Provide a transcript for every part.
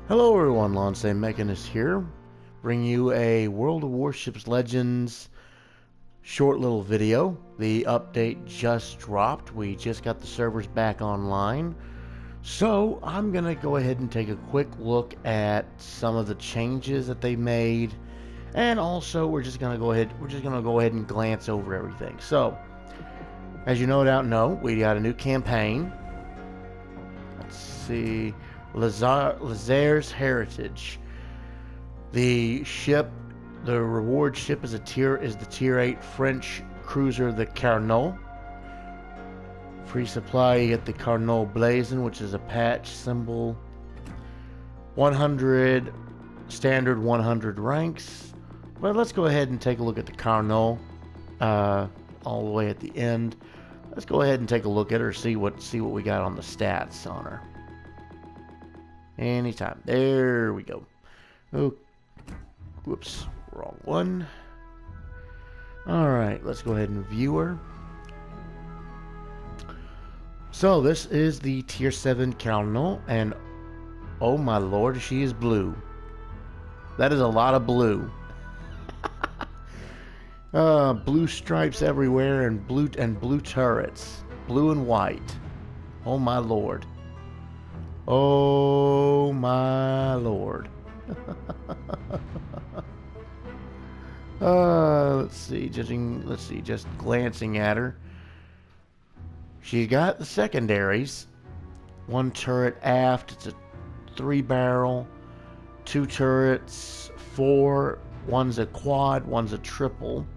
Hello everyone, LauncesMechanist here, bringing you a World of Warships Legends short little video. The update just dropped. We just got the servers back online. So I'm going to go ahead and take a quick look at some of the changes that they made. And also we're just going to go ahead and glance over everything. So, as you no doubt know, we got a new campaign. Let's see. Lazar's Heritage. The reward ship is the Tier 8 French cruiser, the Carnot. Free supply, you get the Carnot Blazon, which is a patch symbol. 100 standard, 100 ranks. But let's go ahead and take a look at the Carnot all the way at the end. Let's go ahead and take a look at her, see what we got on the stats on her. Anytime. There we go. Oh, whoops, wrong one. Alright, let's go ahead and view her. So this is the Tier 7 Carnot, and oh my lord, she is blue. That is a lot of blue. Blue stripes everywhere and blue turrets. Blue and white. Oh my lord. Oh my lord. Let's see, just glancing at her. She got the secondaries. One turret aft, it's a 3-barrel, 2 turrets, 4, one's a quad, one's a triple.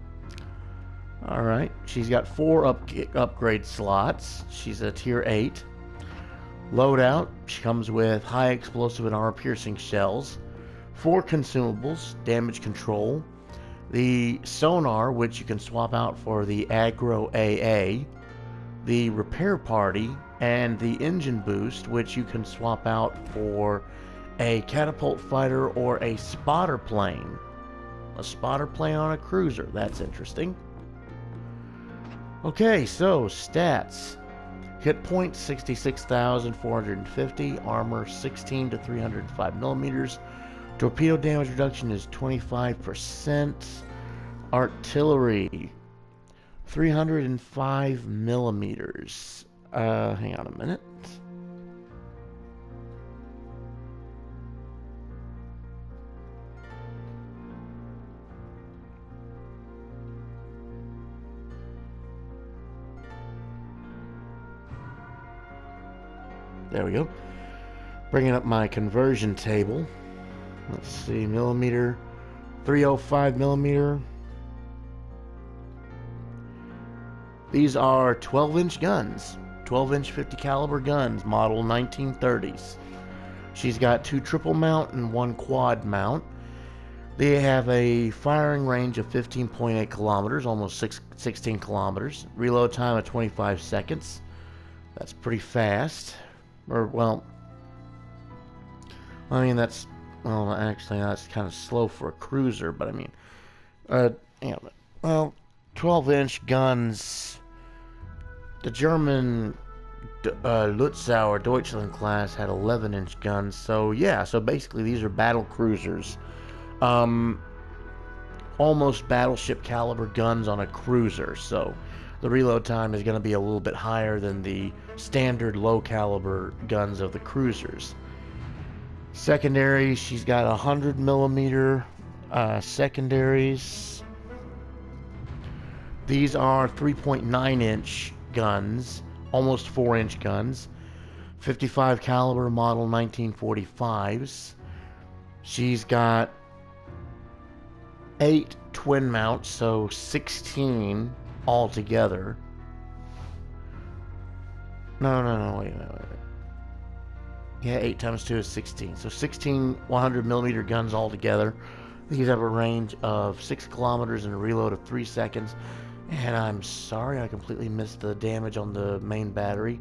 Alright, she's got 4 upgrade slots. She's a Tier 8. Loadout, she comes with high explosive and armor-piercing shells, 4 consumables, damage control, the sonar, which you can swap out for the aggro AA, the repair party, and the engine boost, which you can swap out for a catapult fighter or a spotter plane. A spotter plane on a cruiser, that's interesting. Okay, so stats. Hit point 66,450, armor 16 to 305 millimeters. Torpedo damage reduction is 25%. Artillery 305 millimeters. Hang on a minute. There we go. Bringing up my conversion table. Let's see, millimeter, 305 millimeter. These are 12-inch guns, 12-inch 50 caliber guns, model 1930s. She's got 2 triple mount and 1 quad mount. They have a firing range of 15.8 kilometers, almost 16 kilometers. Reload time of 25 seconds. That's pretty fast. Or, well, I mean, actually, that's kind of slow for a cruiser, but I mean, well, 12-inch guns. The German Lutzauer Deutschland class had 11-inch guns, so yeah, so basically these are battle cruisers. Almost battleship caliber guns on a cruiser, so the reload time is going to be a little bit higher than the standard low caliber guns of the cruisers. Secondary, she's got 100 millimeter secondaries. These are 3.9 inch guns, almost 4-inch guns. 55 caliber model 1945s. She's got 8 twin mounts, so 16 altogether. No, wait a minute. Yeah, 8 times 2 is 16. So 16 100 millimeter guns altogether. These have a range of 6 kilometers and a reload of 3 seconds. And I'm sorry, I completely missed the damage on the main battery.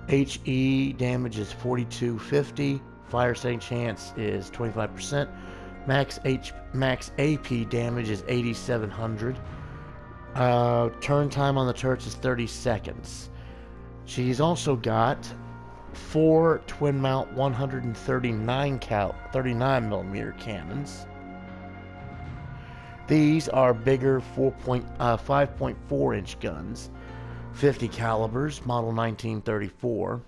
HE damage is 4250. Fire setting chance is 25%. Max AP damage is 8700. Turn time on the turrets is 30 seconds. She's also got 4 twin mount 39 millimeter cannons. These are bigger 5.4 inch guns, 50 calibers, model 1934.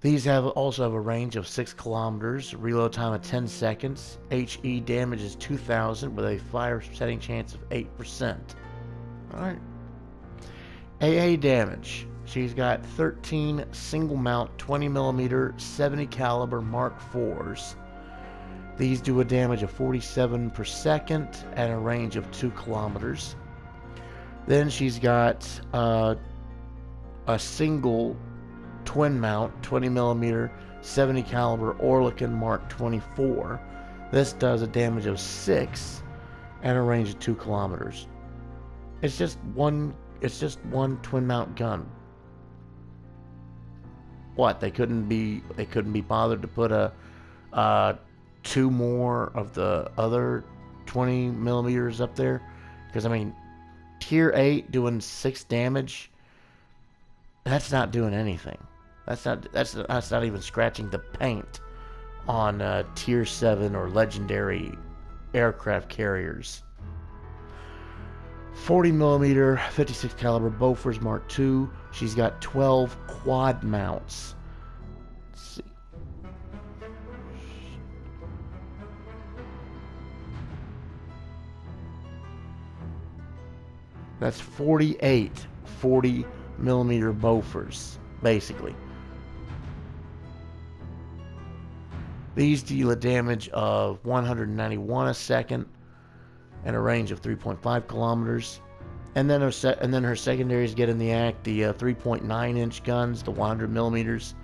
These also have a range of 6 kilometers, reload time of 10 seconds, HE damage is 2,000 with a fire setting chance of 8%. Alright. AA damage. She's got 13 single mount 20 millimeter 70 caliber Mark IVs. These do a damage of 47 per second and a range of 2 kilometers. Then she's got a single twin mount 20 millimeter 70 caliber Oerlikon Mark 24. This does a damage of 6 and a range of 2 kilometers. It's just one twin mount gun. What, they couldn't be bothered to put a 2 more of the other 20 millimeters up there? Because I mean, tier 8 doing 6 damage, that's not doing anything. That's not even scratching the paint on tier 7 or legendary aircraft carriers. 40 millimeter 56 caliber Bofors Mark II. She's got 12 quad mounts. Let's see. That's 48 40 millimeter Bofors, basically. These deal a damage of 191 a second and a range of 3.5 kilometers. And then her secondaries get in the act. The 3.9 inch guns, the 100 millimeters,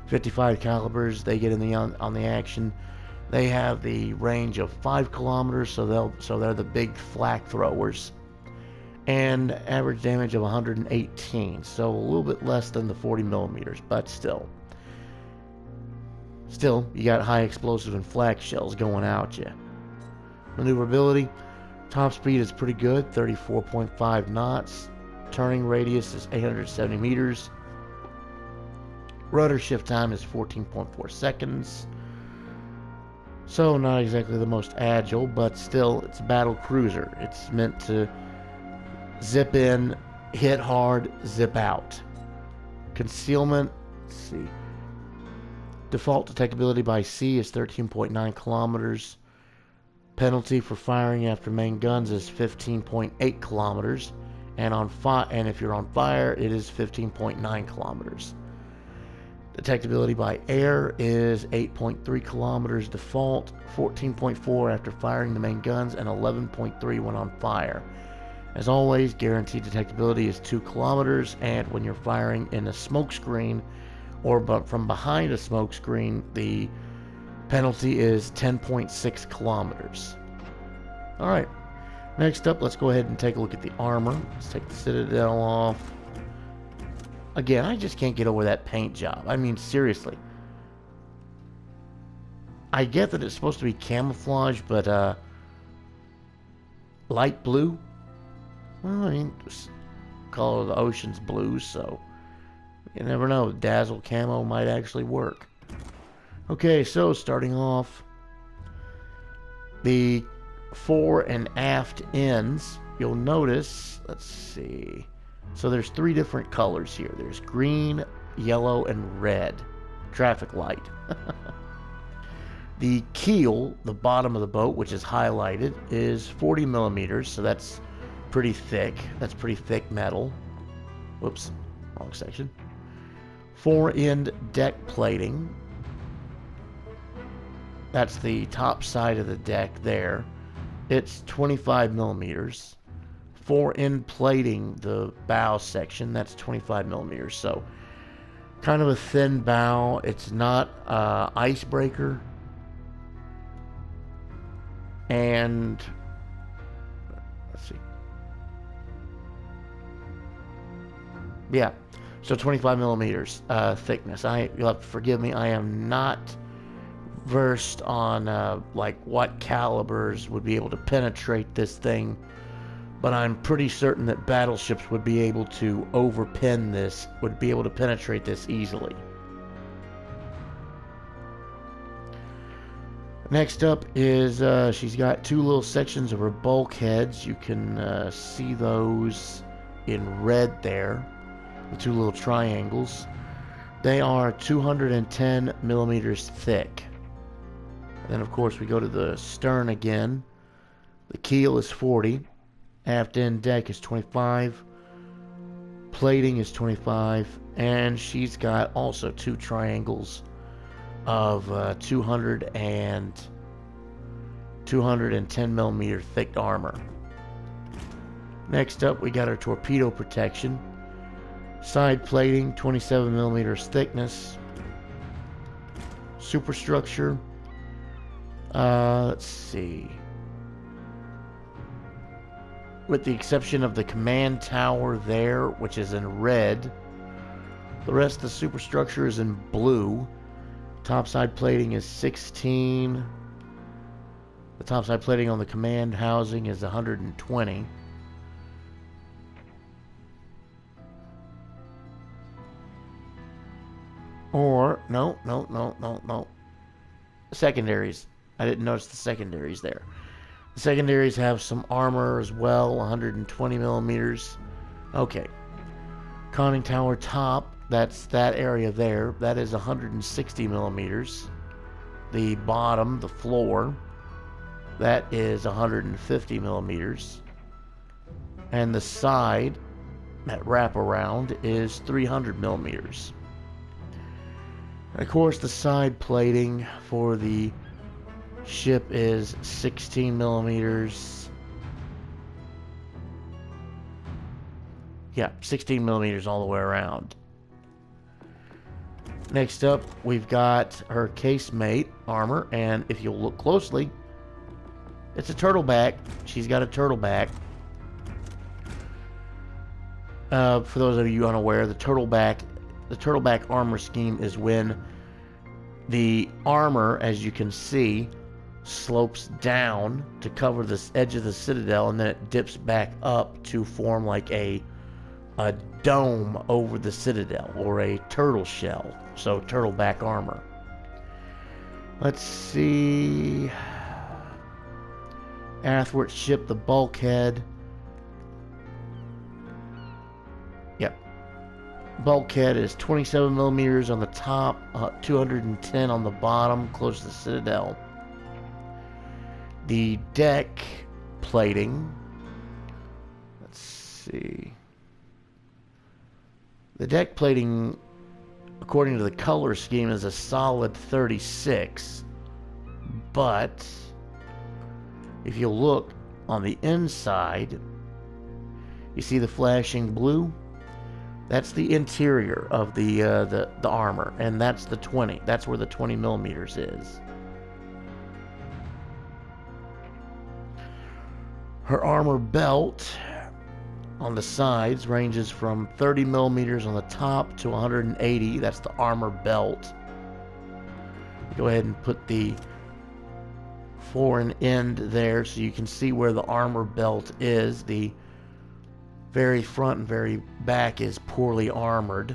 55 calibers, they get in the on the action. They have the range of 5 kilometers, so they're the big flak throwers, and average damage of 118. So a little bit less than the 40 millimeters, but still, you got high explosive and flak shells going out you. Maneuverability. Top speed is pretty good, 34.5 knots. Turning radius is 870 meters. Rudder shift time is 14.4 seconds. So not exactly the most agile, but still, it's a battle cruiser. It's meant to zip in, hit hard, zip out. Concealment, let's see. Default detectability by sea is 13.9 kilometers. Penalty for firing after main guns is 15.8 kilometers, and if you're on fire, it is 15.9 kilometers. Detectability by air is 8.3 kilometers default, 14.4 after firing the main guns, and 11.3 when on fire. As always, guaranteed detectability is 2 kilometers, and when you're firing in a smoke screen or from behind a smoke screen, the penalty is 10.6 kilometers. Alright, next up, let's go ahead and take a look at the armor. Let's take the Citadel off. Again, I just can't get over that paint job. I mean, seriously. I get that it's supposed to be camouflage, but light blue? Well, I mean, color of the ocean's blue, so you never know. Dazzle camo might actually work. Okay, so starting off, the fore and aft ends, you'll notice, let's see, so there's 3 different colors here. There's green, yellow, and red. Traffic light. The keel, the bottom of the boat, which is highlighted, is 40 millimeters, so that's pretty thick. That's pretty thick metal. Whoops, wrong section. Fore-end deck plating. That's the top side of the deck there. It's 25 millimeters. Fore-end plating, the bow section, that's 25 millimeters. So, kind of a thin bow. It's not icebreaker. And, let's see. Yeah, so 25 millimeters thickness. You'll have to forgive me, I am not versed on like what calibers would be able to penetrate this thing, but I'm pretty certain that battleships would be able to penetrate this easily. Next up is she's got two little sections of her bulkheads. You can see those in red there, the two little triangles. They are 210 millimeters thick. And then, of course, we go to the stern again. The keel is 40. Aft end deck is 25. Plating is 25. And she's got also two triangles of 210 millimeter thick armor. Next up, we got our torpedo protection. Side plating, 27 millimeters thickness. Superstructure. Let's see. With the exception of the command tower there, which is in red, the rest of the superstructure is in blue. Topside plating is 16. The topside plating on the command housing is 120. Or, no. Secondaries. I didn't notice the secondaries there. The secondaries have some armor as well, 120 millimeters. Okay. Conning tower top, that's that area there. That is 160 millimeters. The bottom, the floor, that is 150 millimeters. And the side, that wraparound, is 300 millimeters. And of course, the side plating for the ship is 16 millimeters. Yeah, 16 millimeters all the way around. Next up, we've got her casemate armor, and if you'll look closely, it's a turtleback. She's got a turtleback. For those of you unaware, the turtleback armor scheme is when the armor, as you can see, slopes down to cover the edge of the citadel, and then it dips back up to form like a dome over the citadel, or a turtle shell. So turtleback armor. Let's see. Athwart ship, the bulkhead. Yep. Bulkhead is 27 millimeters on the top, 210 on the bottom, close to the citadel. The deck plating, let's see. The deck plating, according to the color scheme, is a solid 36. But if you look on the inside, you see the flashing blue? That's the interior of the armor, and that's the 20. That's where the 20 millimeters is. Her armor belt on the sides ranges from 30 millimeters on the top to 180. That's the armor belt. Go ahead and put the foreign end there so you can see where the armor belt is. The very front and very back is poorly armored.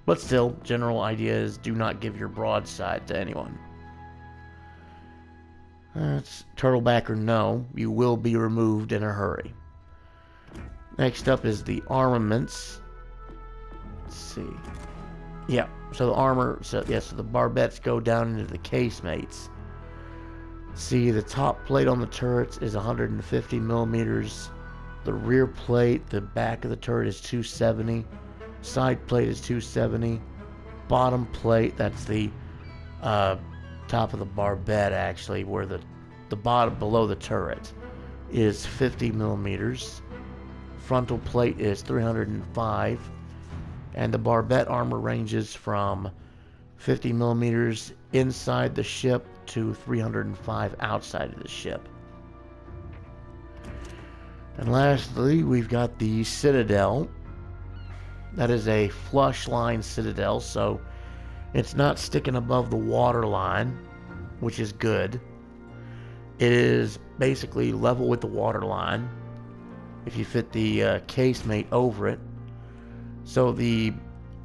But still, general idea is do not give your broadside to anyone. That's turtleback or no, you will be removed in a hurry. Next up is the armaments. Let's see. Yeah, so the armor, so the barbettes go down into the casemates. See, the top plate on the turrets is 150 millimeters. The rear plate, the back of the turret is 270. Side plate is 270. Bottom plate, that's the top of the barbette actually, where the bottom below the turret is 50 millimeters. Frontal plate is 305. And the barbette armor ranges from 50 millimeters inside the ship to 305 outside of the ship. And lastly, we've got the citadel. That is a flush line citadel, so it's not sticking above the water line, which is good. It is basically level with the water line if you fit the casemate over it. So the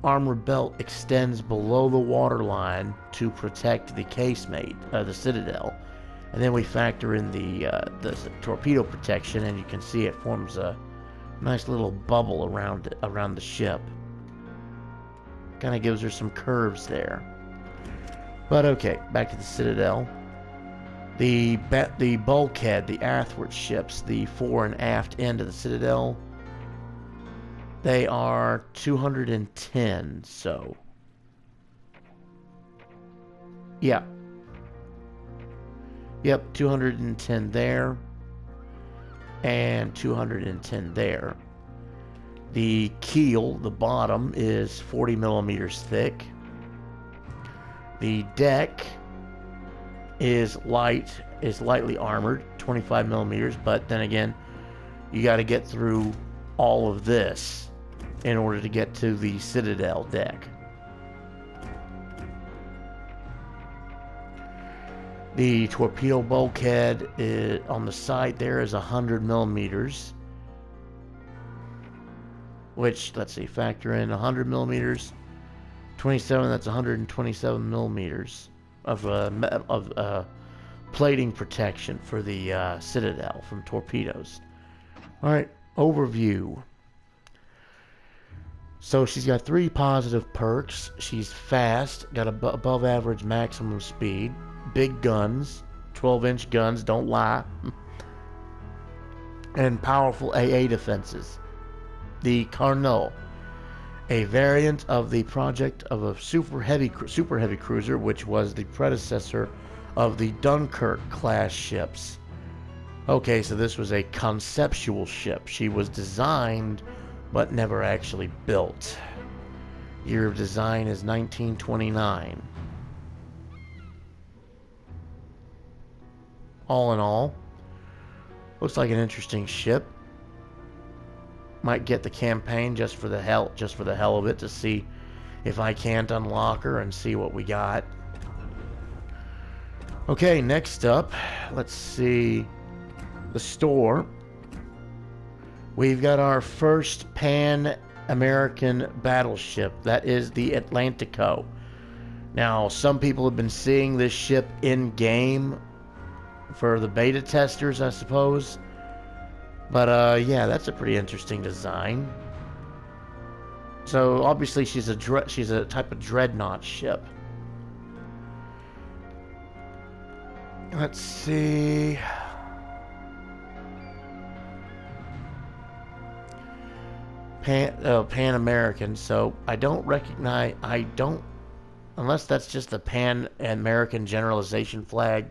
armor belt extends below the waterline to protect the casemate, the citadel. And then we factor in the torpedo protection, and you can see it forms a nice little bubble around the ship. Kind of gives her some curves there. But okay, back to the citadel. The bulkhead, the athwart ships, the fore and aft end of the citadel, they are 210, so yeah. Yep, 210 there, and 210 there. The keel, the bottom, is 40 millimeters thick. The deck is lightly armored, 25 millimeters, but then again, you got to get through all of this in order to get to the citadel deck. The torpedo bulkhead on the side there is 100 millimeters, which, let's see, factor in 100 millimeters, 27, that's 127 millimeters of plating protection for the citadel from torpedoes. All right, overview. So she's got 3 positive perks. She's fast, got above average maximum speed, big guns, 12-inch guns, don't lie, and powerful AA defenses. The Carnot, a variant of the project of a super heavy cruiser, which was the predecessor of the Dunkirk class ships. Okay, so this was a conceptual ship. She was designed but never actually built. Year of design is 1929. All in all, looks like an interesting ship. Might get the campaign just for the hell of it, to see if I can't unlock her and see what we got. Okay, next up, let's see the store. We've got our first Pan-American Battleship. That is the Atlantico. Now, some people have been seeing this ship in-game for the beta testers, I suppose. But, yeah, that's a pretty interesting design. So, obviously, she's a type of dreadnought ship. Let's see. Pan-American, so I don't recognize, unless that's just the Pan-American generalization flag,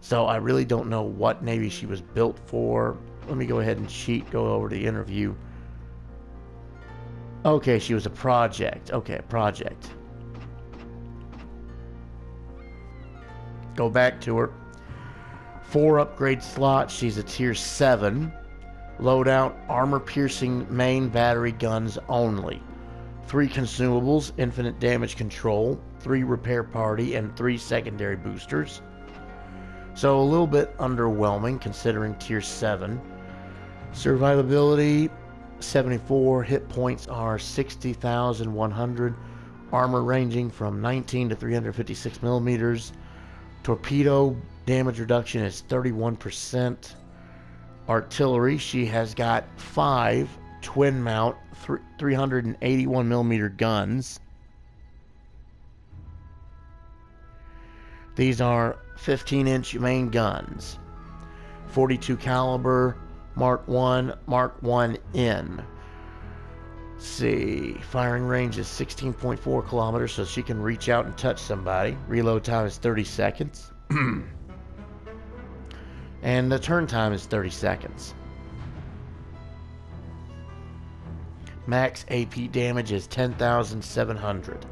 so I really don't know what Navy she was built for. Let me go ahead and go over to the interview. Okay, she was a project. Okay, project. Go back to her. 4 upgrade slots. She's a tier 7. Loadout, armor-piercing main battery guns only. 3 consumables, infinite damage control, 3 repair party, and 3 secondary boosters. So a little bit underwhelming considering tier 7. Survivability, 74. Hit points are 60,100. Armor ranging from 19 to 356 millimeters. Torpedo damage reduction is 31%. Artillery, she has got 5 twin mount 381 millimeter guns. These are 15-inch main guns. 42 caliber Mark 1, Mark 1N. Let's see, firing range is 16.4 kilometers, so she can reach out and touch somebody. Reload time is 30 seconds. And the turn time is 30 seconds. Max AP damage is 10,700.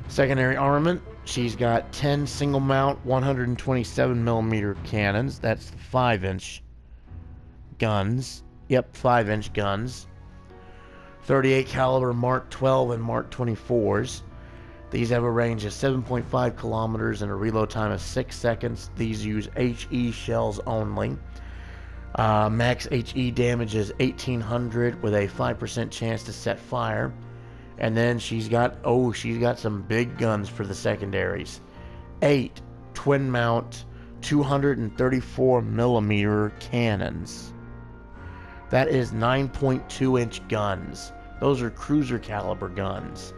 Secondary armament, she's got 10 single mount 127 millimeter cannons. That's 5-inch guns. Yep, 5-inch guns. 38 caliber Mark 12 and Mark 24s. These have a range of 7.5 kilometers and a reload time of 6 seconds. These use HE shells only. Max HE damage is 1,800 with a 5% chance to set fire. And then she's got some big guns for the secondaries. 8 twin mount 234 millimeter cannons. That is 9.2 inch guns. Those are cruiser caliber guns.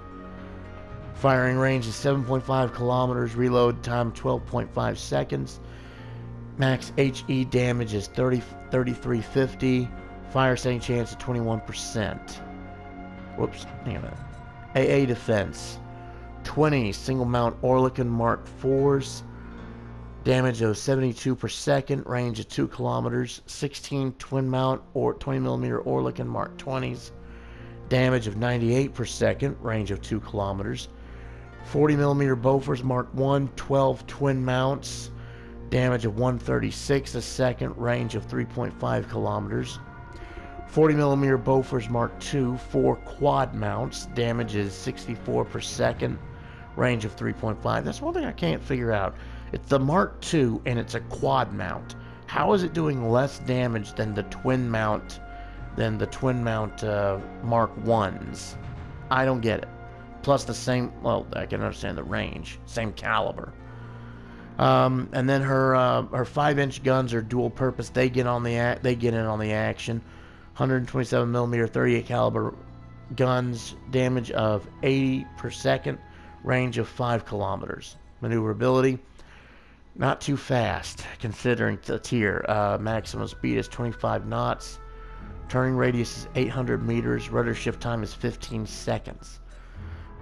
Firing range is 7.5 kilometers. Reload time 12.5 seconds. Max HE damage is 3350. Fire setting chance of 21%. Whoops, hang on a minute. AA defense. 20 single mount Oerlikon Mark IVs. Damage of 72 per second. Range of 2 kilometers. 16 twin mount or 20 millimeter Oerlikon Mark 20s. Damage of 98 per second. Range of 2 kilometers. 40 millimeter Bofors Mark I, 12 twin mounts. Damage of 136 a second. Range of 3.5 kilometers. 40 millimeter Bofors Mark II, 4 quad mounts. Damage is 64 per second. Range of 3.5. That's one thing I can't figure out. It's the Mark II and it's a quad mount. How is it doing less damage than the twin mount Mark I's? I don't get it. Plus the same, well, I can understand the range, same caliber. And then her 5-inch guns are dual purpose. They get in on the action. 127 millimeter 38 caliber guns, damage of 80 per second, range of 5 kilometers. Maneuverability, not too fast considering the tier. Maximum speed is 25 knots. Turning radius is 800 meters. Rudder shift time is 15 seconds.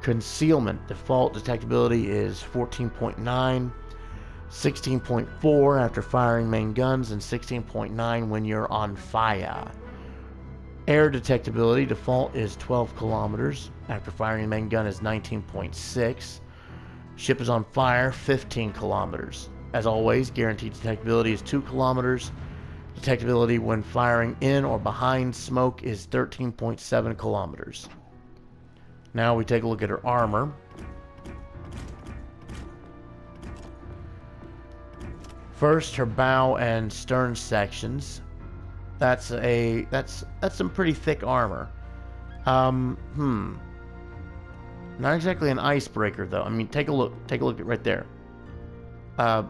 Concealment default detectability is 14.9, 16.4 after firing main guns, and 16.9 when you're on fire. Air detectability default is 12 kilometers. After firing main gun is 19.6. Ship is on fire, 15 kilometers. As always, guaranteed detectability is 2 kilometers. Detectability when firing in or behind smoke is 13.7 kilometers. Now we take a look at her armor. First, her bow and stern sections. That's some pretty thick armor. Not exactly an icebreaker though. I mean, take a look at right there. It's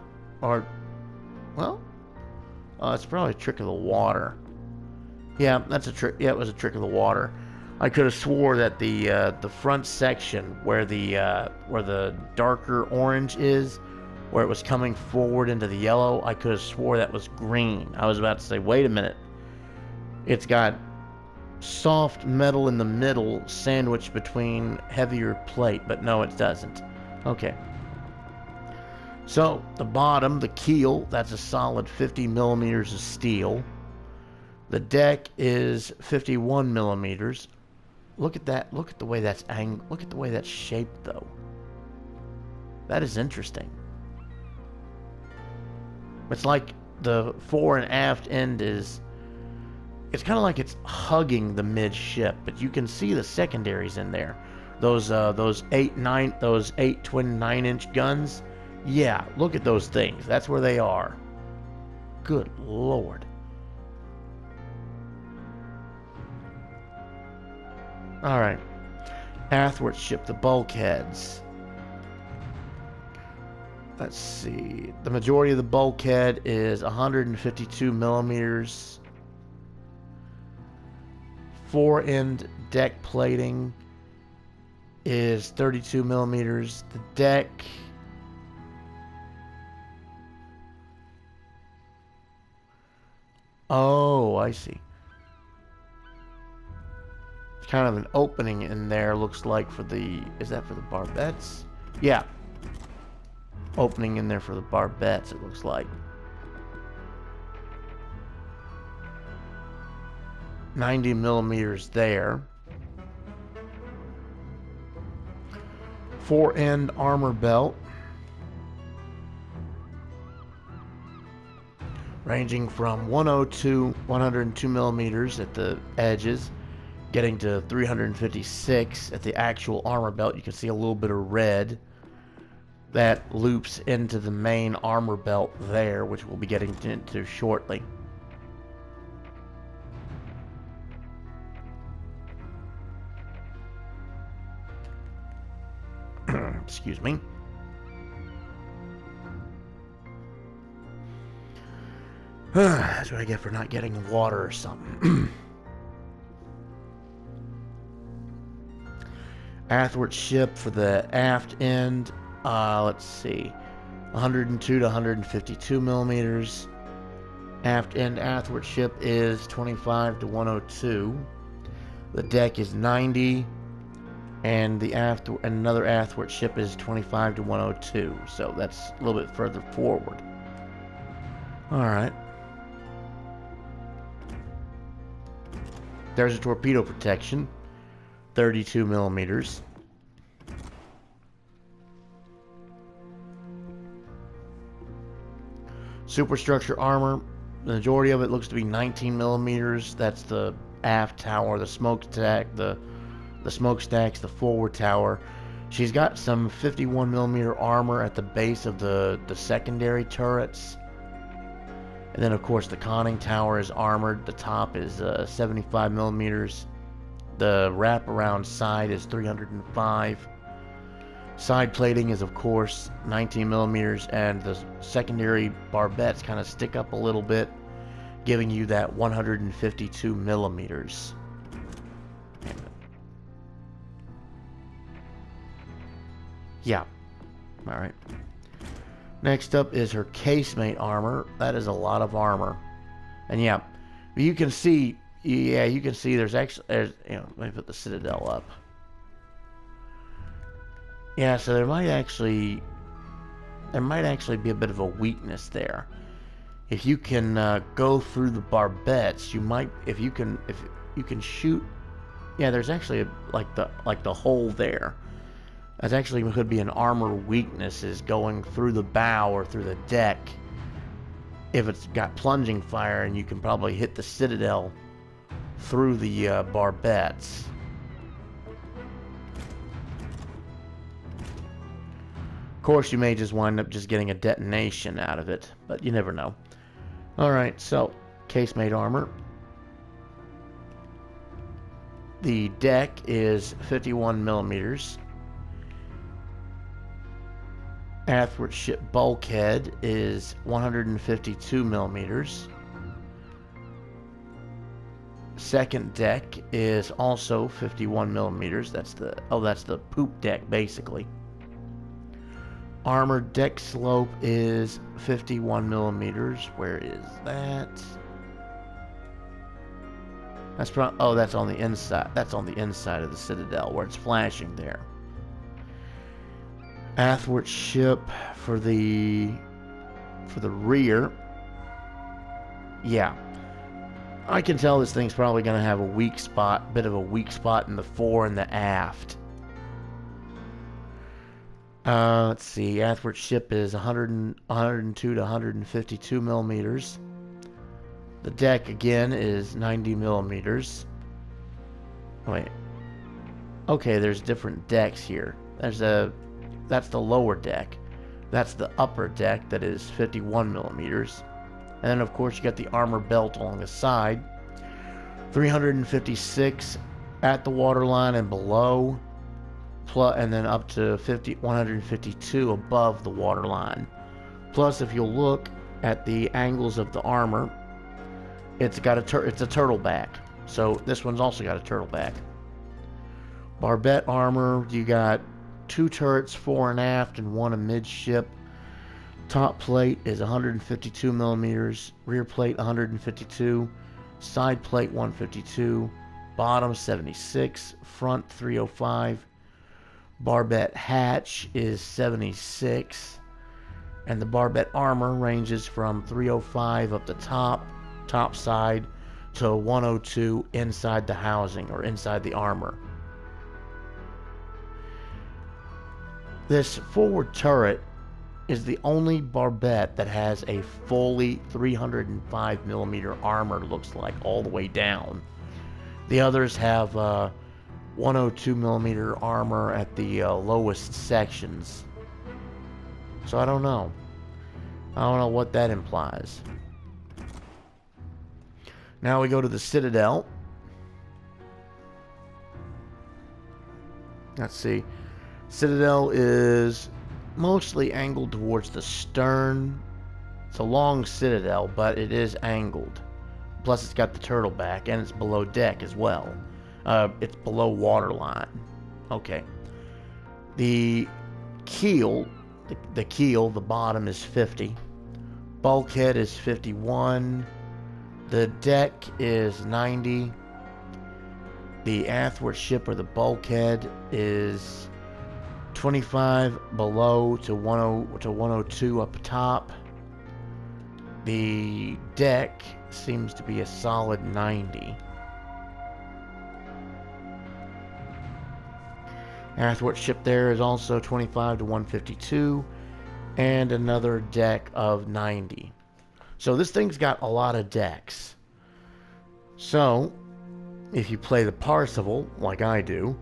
probably a trick of the water. Yeah, that's a trick. Yeah, it was a trick of the water. I could have swore that the front section where the darker orange is, where it was coming forward into the yellow, I could have swore that was green. I was about to say, wait a minute. It's got soft metal in the middle sandwiched between heavier plate, but no, it doesn't. Okay. So, the bottom, the keel, that's a solid 50 millimeters of steel. The deck is 51 millimeters. Look at that. Look at the way that's angled. Look at the way that's shaped, though. That is interesting. It's like the fore and aft end is... It's kind of like it's hugging the midship, but you can see the secondaries in there. Those 8 twin 9-inch guns. Yeah, look at those things. That's where they are. Good Lord. All right. Athwart ship, the bulkheads. Let's see. The majority of the bulkhead is 152 millimeters. Fore-end deck plating is 32 millimeters. The deck... Oh, I see. Kind of an opening in there, looks like, for the... Is that for the barbettes? Yeah. Opening in there for the barbettes, it looks like. 90 millimeters there. Fore-end armor belt. Ranging from 102 millimeters at the edges, getting to 356 at the actual armor belt. You can see a little bit of red that loops into the main armor belt there, which we'll be getting into shortly. me. That's what I get for not getting water or something. Athwart ship for the aft end, let's see, 102 to 152 millimeters. Aft end athwart ship is 25 to 102. The deck is 90, and another athwart ship is 25 to 102. So that's a little bit further forward. All right. There's a torpedo protection, 32 millimeters. Superstructure armor, the majority of it looks to be 19 millimeters. That's the aft tower, the smokestack, the smokestacks, the forward tower. She's got some 51 millimeter armor at the base of the secondary turrets. And then, of course, the conning tower is armored. The top is 75 millimeters. The wraparound side is 305. Side plating is, of course, 19 millimeters, and the secondary barbettes kind of stick up a little bit, giving you that 152 millimeters. Yeah. All right. Next up is her casemate armor. That is a lot of armor. And yeah, you can see, there's actually, let me put the Citadel up. Yeah, so there might actually be a bit of a weakness there. If you can go through the barbettes, you might, if you can shoot, yeah, there's actually like the hole there. That actually could be an armor weakness, is going through the bow or through the deck. If it's got plunging fire, and you can probably hit the Citadel through the barbettes. Of course, you may just wind up just getting a detonation out of it, but you never know. Alright, so, casemate armor. The deck is 51 millimeters. Athwart ship bulkhead is 152 millimeters. Second deck is also 51 millimeters. That's the poop deck, basically. Armored deck slope is 51 millimeters. Where is that? That's that's on the inside. That's on the inside of the Citadel, where it's flashing there. Athwart ship for the rear. Yeah, I can tell this thing's probably going to have a weak spot, bit of a weak spot in the fore and the aft. Let's see. Athwart ship is 102 to 152 millimeters. The deck again is 90 millimeters. Wait. Okay, there's different decks here. That's the lower deck. That's the upper deck that is 51 millimeters. And then, of course, you got the armor belt along the side. 356 at the waterline and below. And then up to 152 above the waterline. Plus, if you'll look at the angles of the armor, it's a turtle back. So this one's also got a turtle back. Barbette armor, you got 2 turrets fore and aft and 1 amidship. Top plate is 152 millimeters. Rear plate 152. Side plate 152. Bottom 76. Front 305. Barbette hatch is 76. And the barbette armor ranges from 305 up the top side, to 102 inside the housing or inside the armor. This forward turret is the only barbette that has a fully 305 millimeter armor, looks like, all the way down. The others have 102 millimeter armor at the lowest sections. So I don't know. I don't know what that implies. Now we go to the Citadel. Let's see. Citadel is mostly angled towards the stern. It's a long citadel, but it is angled. Plus, it's got the turtle back, and it's below deck as well. It's below waterline. Okay. The keel, the bottom is 50. Bulkhead is 51. The deck is 90. The athwart ship or the bulkhead is 25 below to 102 up top. The deck seems to be a solid 90. Athwart ship there is also 25 to 152, and another deck of 90. So this thing's got a lot of decks. So, if you play the Parzival, like I do,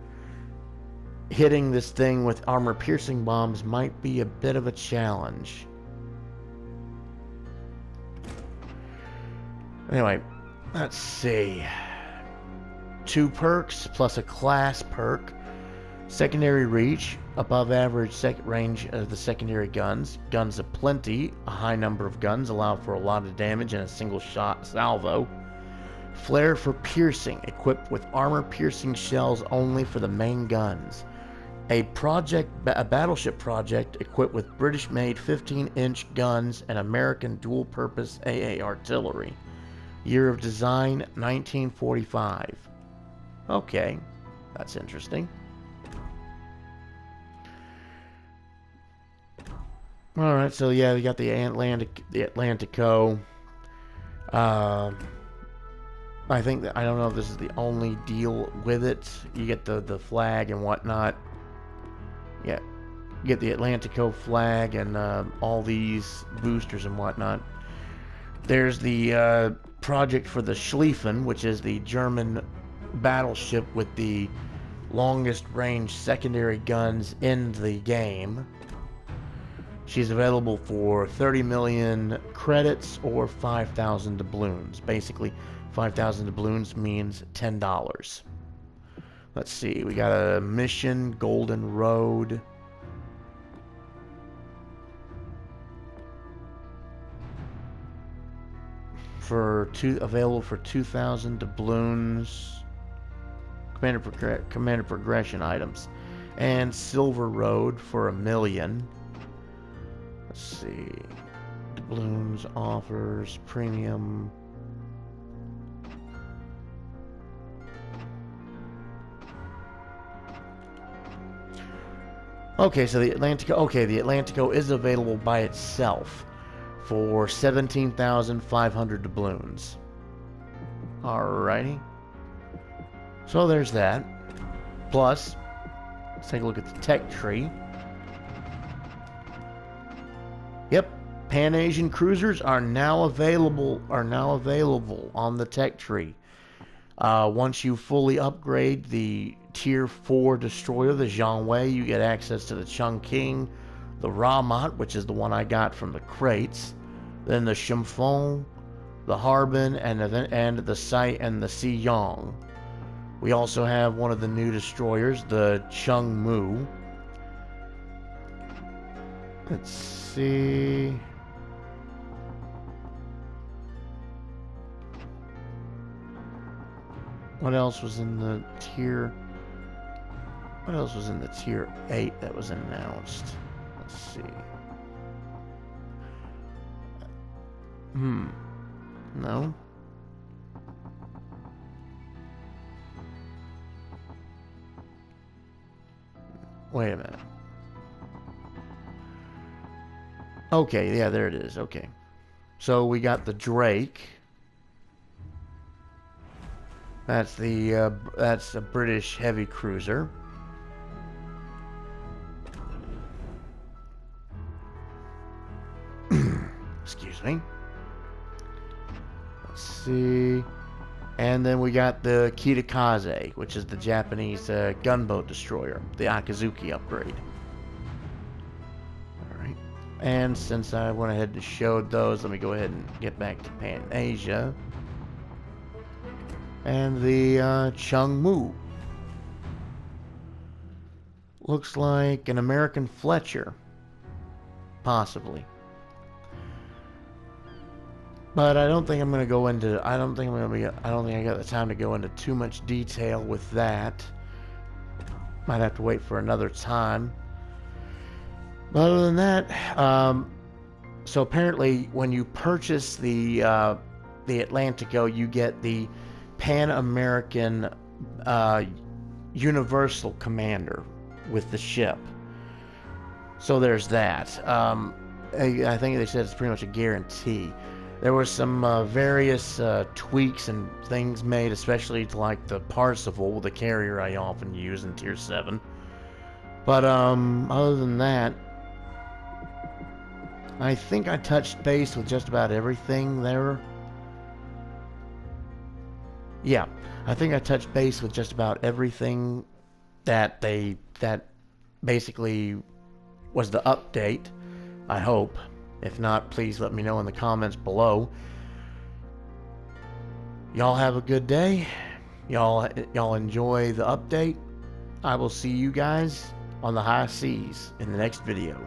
hitting this thing with armor-piercing bombs might be a bit of a challenge. Anyway, let's see. 2 perks plus a class perk. Secondary reach, above average range of the secondary guns. Guns aplenty, a high number of guns allow for a lot of damage in a single shot salvo. Flare for piercing, equipped with armor-piercing shells only for the main guns. A battleship project equipped with British-made 15-inch guns and American dual-purpose AA artillery. Year of design, 1945. Okay, that's interesting. Alright, so yeah, we got the Atlantico. I think that, I don't know if this is the only deal with it. You get the flag and whatnot. Yeah, you get the Atlantico flag and all these boosters and whatnot. There's the project for the Schlieffen, which is the German battleship with the longest range secondary guns in the game. She's available for 30 million credits or 5,000 doubloons. Basically, 5,000 doubloons means $10. Let's see, we got a mission, Golden Road. Available for 2,000 doubloons. Commander progression items. And Silver Road for 1 million. Let's see. Doubloons, offers, premium. Okay, so the Atlantico is available by itself for 17,500 doubloons. Alrighty. So there's that. Plus, let's take a look at the tech tree. Yep, Pan-Asian cruisers are now available on the tech tree. Once you fully upgrade the Tier 4 destroyer, the Zhangwei, you get access to the Chongqing, the Ramat, which is the one I got from the crates, then the Chiffon, the Harbin, and the Sai and the Xiyang. We also have one of the new destroyers, the Chengmu. Let's see. What else was in the tier? What else was in the tier 8 that was announced? Let's see. No. Wait a minute. Okay, yeah, there it is. Okay. So we got the Drake. That's a British heavy cruiser. Excuse me. Let's see. And then we got the Kitakaze, which is the Japanese gunboat destroyer, the Akazuki upgrade. Alright. And since I went ahead and showed those, let me go ahead and get back to Pan-Asia. And the Chengmu. Looks like an American Fletcher, possibly. But I don't think I'm going to go into, I don't think I got the time to go into too much detail with that. Might have to wait for another time. But other than that, so apparently when you purchase the Atlantico, you get the Pan-American Universal Commander with the ship. So there's that. I think they said it's pretty much a guarantee. There were some various tweaks and things made, especially to like the Parsifal, the carrier I often use in Tier 7. But other than that, I think I touched base with just about everything there. Yeah, I think I touched base with just about everything that basically was the update, I hope. If not, please let me know in the comments below. Y'all have a good day. Y'all enjoy the update. I will see you guys on the high seas in the next video.